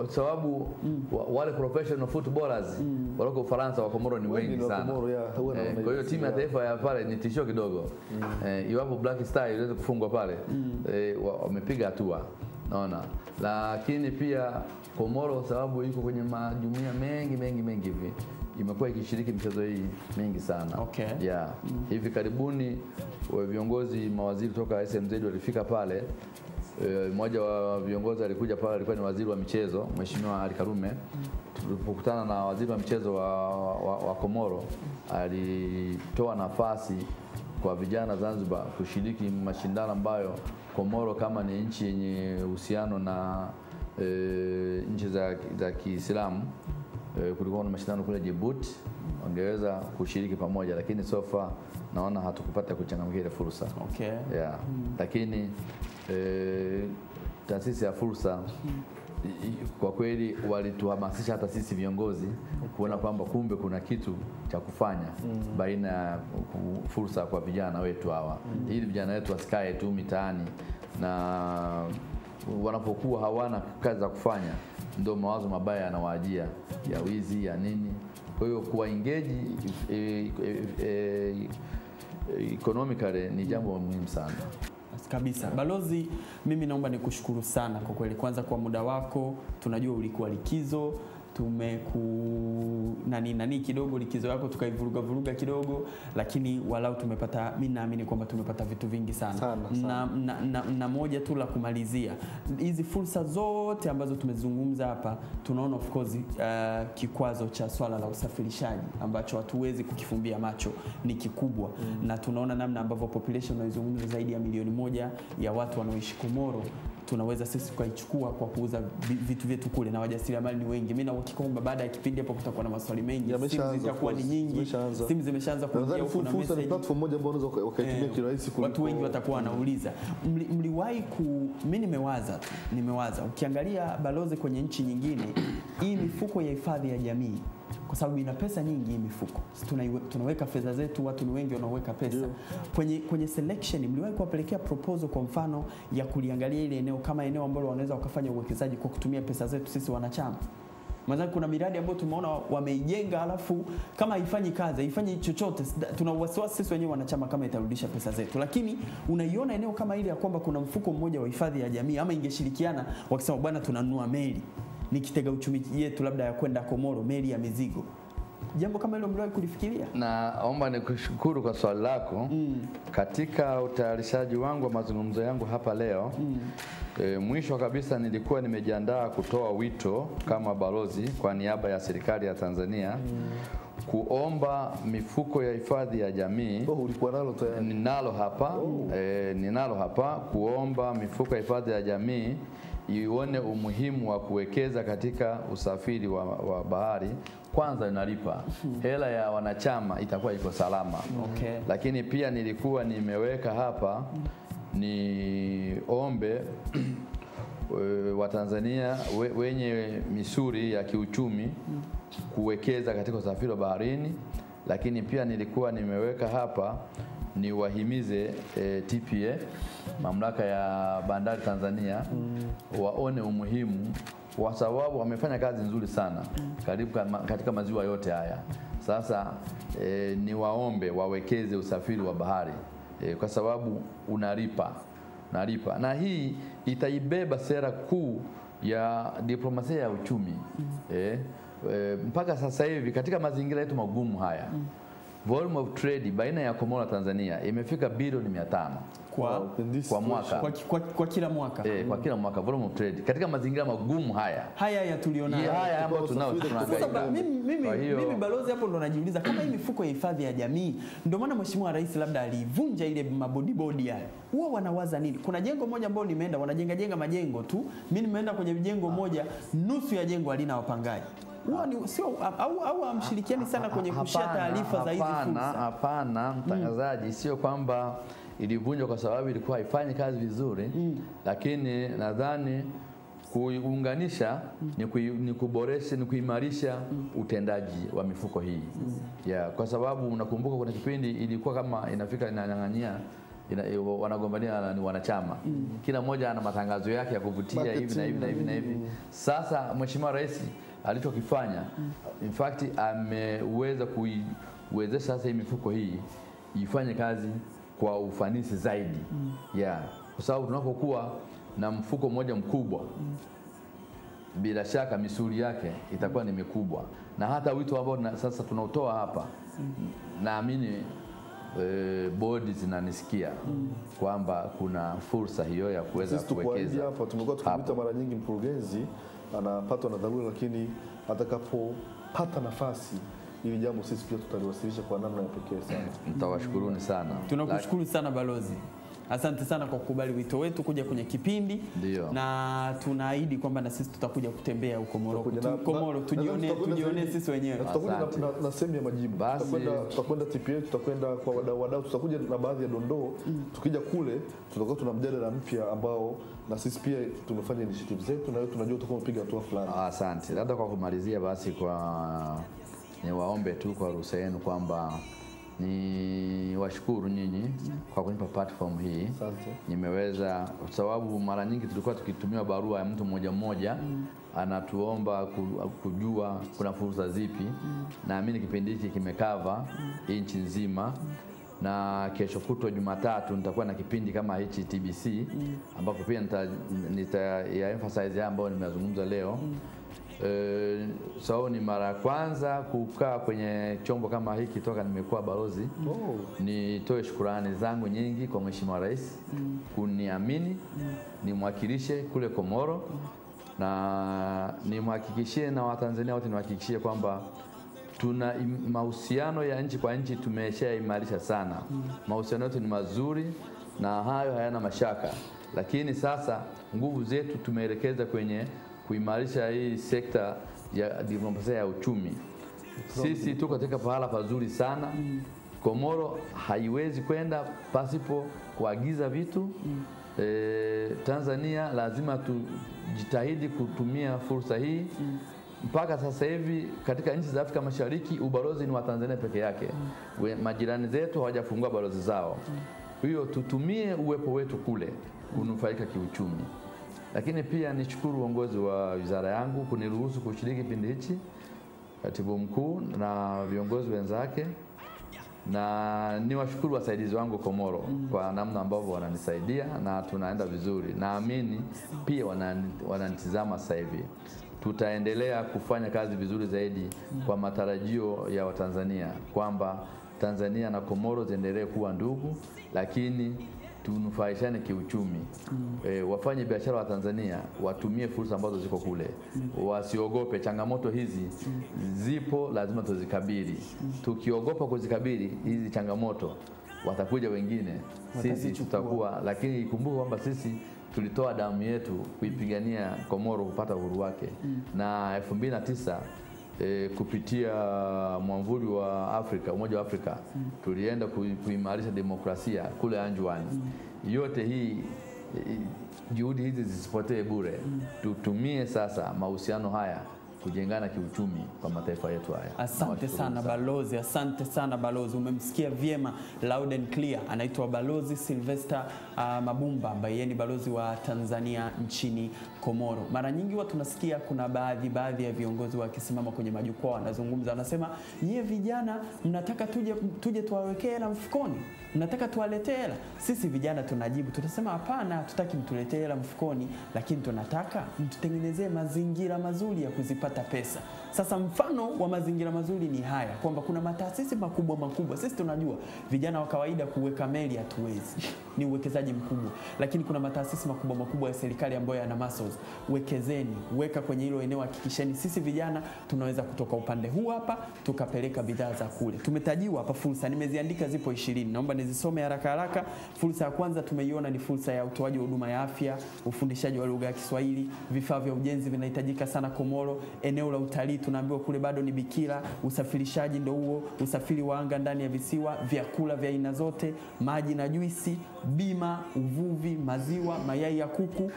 Sababu wale professional footballers waloko Ufaransa wa Komoro ni wengi sana. Kwa hiyo timu ya taifa ya pale ni tishio kidogo. Iwapo Black Star iweze kufungwa pale, wamepiga hatua. Naona. Lakini pia Komoro sababu iko kwenye majumuiya mengi hivi, imekuwa ikishiriki michezo hii mingi sana. Hivi karibuni viongozi mawaziri kutoka SMZ walifika pale. Mmoja wa viongozi alikuja pale, alikuwa ni waziri wa michezo Mheshimiwa Ali Karume. Tulipokutana na waziri wa michezo wa Komoro, alitoa nafasi kwa vijana Zanzibar kushiriki mashindano ambayo Komoro kama ni nchi yenye uhusiano na nchi za Kiislamu, kulikuwa na mashindano kule Djibouti, wangeweza kushiriki pamoja, lakini so far naona hatukupata kuchangamkia ile fursa. Lakini taasisi ya fursa kwa kweli walituhamasisha hata sisi viongozi kuona kwamba kumbe kuna kitu cha kufanya baina ya fursa kwa vijana wetu hawa, ili vijana wetu wasikae tu mitaani na wanapokuwa hawana kazi za kufanya ndio mawazo mabaya yanawajia ya wizi ya nini. Kwa hiyo kuwa engage economically ni jambo muhimu sana kabisa. Balozi, mimi naomba nikushukuru sana kwa kweli, kwanza kwa muda wako. Tunajua ulikuwa likizo, nani kidogo likizo yako tukaivuruga kidogo, lakini walau tumepata, mimi naamini kwamba tumepata vitu vingi sana. Na moja tu la kumalizia, hizi fursa zote ambazo tumezungumza hapa, tunaona of course kikwazo cha swala la usafirishaji ambacho hatuwezi kukifumbia macho ni kikubwa. Na tunaona namna ambavyo population inaizungumza zaidi ya 1,000,000 ya watu wanaoishi Komoro, tunaweza sisi tukaichukua kwa kuuza vitu vyetu kule, na wajasiriamali ni wengi. Mimi na uhakika kwamba baada ya kipindi hapo kutakuwa na maswali mengi, simu zitakuwa ni nyingi, simu zimeshaanza kuingia huko na message. Platform moja ambayo unaweza ukaitumia kirahisi kuliko watu wengi watakuwa wanauliza. Mliwahi mimi nimewaza ukiangalia Balozi kwenye nchi nyingine, hii mifuko ya hifadhi ya jamii, kwa sababu ina pesa nyingi hii mifuko, tunaweka fedha zetu, watu ni wengi wanaoweka pesa kwenye selection. Mliwahi kuwapelekea proposal kwa mfano ya kuliangalia ile eneo kama eneo ambalo wanaweza wakafanya uwekezaji kwa kutumia pesa zetu sisi wanachama? Maana kuna miradi ambayo tumeona wameijenga, alafu kama haifanyi kazi, haifanyi chochote, tuna wasiwasi sisi wenyewe wanachama kama itarudisha pesa zetu. Lakini unaiona eneo kama ile ya kwamba kuna mfuko mmoja wa hifadhi ya jamii, ama ingeshirikiana wakisema bwana tunanunua meli, ni kitega uchumi yetu labda ya kwenda Komoro, meli ya mizigo. Jambo kama hilo mliwahi kulifikiria? Naomba nikushukuru kwa swali lako. Katika utayarishaji wangu wa mazungumzo yangu hapa leo, mwisho kabisa nilikuwa nimejiandaa kutoa wito kama balozi kwa niaba ya serikali ya Tanzania kuomba mifuko ya hifadhi ya jamii. Ulikuwa nalo tayari? Ninalo hapa. Ninalo hapa kuomba mifuko ya hifadhi ya jamii ione umuhimu wa kuwekeza katika usafiri wa bahari. Kwanza inalipa hela ya wanachama, itakuwa iko salama. Lakini pia nilikuwa nimeweka hapa ni ombe Watanzania wenye misuri ya kiuchumi kuwekeza katika usafiri wa baharini. Lakini pia nilikuwa nimeweka hapa ni wahimize TPA, mamlaka ya bandari Tanzania, waone umuhimu, kwa sababu wamefanya kazi nzuri sana karibu katika maziwa yote haya. Sasa ni waombe wawekeze usafiri wa bahari kwa sababu unalipa. Na hii itaibeba sera kuu ya diplomasia ya uchumi. Mpaka sasa hivi katika mazingira yetu magumu haya, volume of trade baina ya Komoro na Tanzania imefika bilioni 500 kwa mwaka. Kwa kila mwaka. Kwa kila mwaka volume of trade katika mazingira magumu haya. Haya tulionayo. Haya ambayo tunao. Mimi balozi hapo ndo najiuliza kama hii mifuko ya hifadhi ya jamii, ndio maana Mheshimiwa Rais labda alivunja ile mabodibodi yale. Huwa wanawaza nini? Kuna jengo moja ambalo nimeenda, wanajenga majengo tu. Mimi nimeenda kwenye jengo moja, nusu ya jengo halina wapangaji. Huwa ni sio au amshirikiani sana kwenye kushare taarifa za hizi fursa? Hapana, mtangazaji, sio kwamba ilivunjwa kwa sababu ilikuwa haifanyi kazi vizuri, lakini nadhani kuunganisha ni kuboresha, ni kuimarisha utendaji wa mifuko hii. Kwa sababu unakumbuka kuna kipindi ilikuwa kama inafika inanyang'ania, wanagombania ni wanachama. Kila mmoja ana matangazo yake ya kuvutia hivi na hivi. Sasa Mheshimiwa Rais alichokifanya, in fact ameweza kuiwezesha sasa hii mifuko hii ifanye kazi kwa ufanisi zaidi. Kwa sababu tunapokuwa na mfuko mmoja mkubwa, bila shaka misuli yake itakuwa ni mikubwa. Na hata wito ambao sasa tunautoa hapa, naamini bodi zinanisikia kwamba kuna fursa hiyo ya kuweza kuwekeza. Hapa tumekuwa tukimwita mara nyingi mkurugenzi anapatwa na dharura, lakini atakapopata nafasi ili jambo sisi pia tutaliwasilisha kwa namna ya pekee sana. Mtawashukuruni sana. Tunakushukuru sana balozi. Asante sana kwa kukubali wito wetu kuja kwenye kipindi. Na tunaahidi kwamba na sisi tutakuja kutembea huko Komoro tujione sisi wenyewe. Tutakuja na sehemu ya majibu. Tutakwenda TPA, tutakwenda kwa wadau, tutakuja na baadhi ya dondoo. Tukija kule tutakuwa tuna mjadala mpya ambao na sisi pia tumefanya initiative zetu, na tunajua tutakupiga hatua fulani. Asante. Labda kwa kumalizia basi, ni waombe tu kwa ruhusa yenu kwamba ni washukuru nyinyi kwa kunipa platform hii. Nimeweza, kwa sababu mara nyingi tulikuwa tukitumia barua ya mtu mmoja anatuomba kujua kuna fursa zipi. Naamini kipindi hiki kimekava nchi nzima, na kesho kutwa Jumatatu nitakuwa na kipindi kama hichi TBC, ambapo pia nita emphasize ambayo nimezungumza leo. So ni mara ya kwanza kukaa kwenye chombo kama hiki toka nimekuwa balozi. Nitoe shukrani zangu nyingi kwa Mheshimiwa Rais kuniamini nimwakilishe kule Komoro, na nimhakikishie na Watanzania wote nimhakikishie kwamba tuna mahusiano ya nchi kwa nchi tumeshaimarisha sana. Mahusiano yetu ni mazuri na hayo hayana mashaka, lakini sasa nguvu zetu tumeelekeza kwenye kuimarisha hii sekta ya diplomasia ya uchumi. Sisi tuko katika pahala pazuri sana. Komoro haiwezi kwenda pasipo kuagiza vitu. Tanzania lazima tujitahidi kutumia fursa hii. Mpaka sasa hivi katika nchi za Afrika Mashariki ubalozi ni wa Tanzania peke yake. Majirani zetu hawajafungua balozi zao. Hiyo tutumie uwepo wetu kule kunufaika kiuchumi. Lakini pia nishukuru uongozi wa wizara yangu kuniruhusu kushiriki kipindi hichi, katibu mkuu na viongozi wenzake, na niwashukuru wasaidizi wangu Komoro kwa namna ambavyo wananisaidia na tunaenda vizuri. Naamini pia wananitazama sasa hivi. Tutaendelea kufanya kazi vizuri zaidi kwa matarajio ya Watanzania kwamba Tanzania na Komoro ziendelee kuwa ndugu, lakini tunufaishane kiuchumi. Wafanye biashara wa Tanzania watumie fursa ambazo ziko kule. Wasiogope changamoto hizi zipo, lazima tuzikabili. Tukiogopa kuzikabili hizi changamoto, watakuja wengine, sisi tutakuwa, lakini ikumbuke kwamba sisi tulitoa damu yetu kuipigania Komoro kupata uhuru wake. Na 2009 kupitia mwamvuli wa Afrika, Umoja wa Afrika, tulienda kuimarisha demokrasia kule Anjuani. Yote hii juhudi hizi zisipotee bure. Tutumie sasa mahusiano haya kujengana kiuchumi kwa mataifa yetu haya. Asante sana balozi, asante sana balozi. Umemsikia vyema, loud and clear. Anaitwa Balozi Sylvester Mabumba ambaye ni balozi wa Tanzania nchini Komoro. Mara nyingi watu tunasikia kuna baadhi ya viongozi wakisimama kwenye majukwaa wanazungumza, wanasema nyie vijana mnataka tuje tuwawekee hela mfukoni, mnataka tuwaletee hela. Sisi vijana tunajibu, tutasema hapana, hatutaki mtuletee hela mfukoni, lakini tunataka mtutengenezee mazingira mazuri ya kuzipata pesa. Sasa mfano wa mazingira mazuri ni haya, kwamba kuna mataasisi makubwa. Sisi tunajua vijana wa kawaida kuweka meli hatuwezi, ni uwekezaji mkubwa, lakini kuna mataasisi makubwa ya serikali ambayo yana muscles. Wekezeni, weka kwenye hilo eneo, hakikisheni sisi vijana tunaweza kutoka upande huu hapa tukapeleka bidhaa za kule. Tumetajiwa hapa fursa, nimeziandika zipo 20. Naomba nizisome haraka. Fursa ya kwanza tumeiona ni fursa ya utoaji wa huduma ya afya, ufundishaji wa lugha ya Kiswahili, vifaa vya ujenzi vinahitajika sana Komoro, eneo la utalii tunaambiwa kule bado ni bikira, usafirishaji ndio huo, usafiri wa anga ndani ya visiwa, vyakula vya aina zote, maji na juisi, bima, uvuvi, maziwa, mayai ya kuku,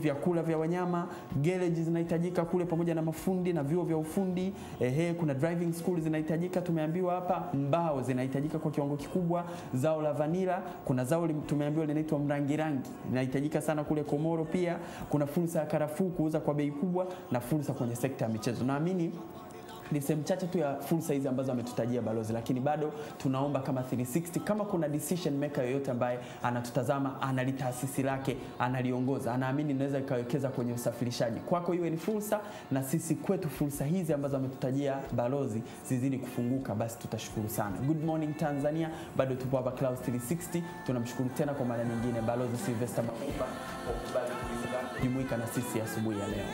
vyakula vya wanyama, garage zinahitajika kule pamoja na mafundi na vyuo vya ufundi, kuna driving school zinahitajika tumeambiwa hapa, mbao zinahitajika kwa kiwango kikubwa, zao la vanilla, kuna zao tumeambiwa linaitwa mrangirangi linahitajika sana kule Komoro pia, kuna fursa ya karafuu kuuza kwa bei kubwa na fursa kwenye sekta ya michezo. Naamini ni sehemu chache tu ya fursa hizi ambazo ametutajia balozi, lakini bado tunaomba kama 360, kama kuna decision maker yoyote ambaye anatutazama, analitaasisi lake, analiongoza, anaamini naweza ikawekeza kwenye usafirishaji, kwako iwe ni fursa, na sisi kwetu fursa hizi ambazo ametutajia balozi zizidi kufunguka, basi tutashukuru sana. Good morning Tanzania, bado tupo hapa Clouds 360. Tunamshukuru tena kwa mara nyingine Balozi Sylvester Mabumba kwa kujumuika na sisi asubuhi ya leo.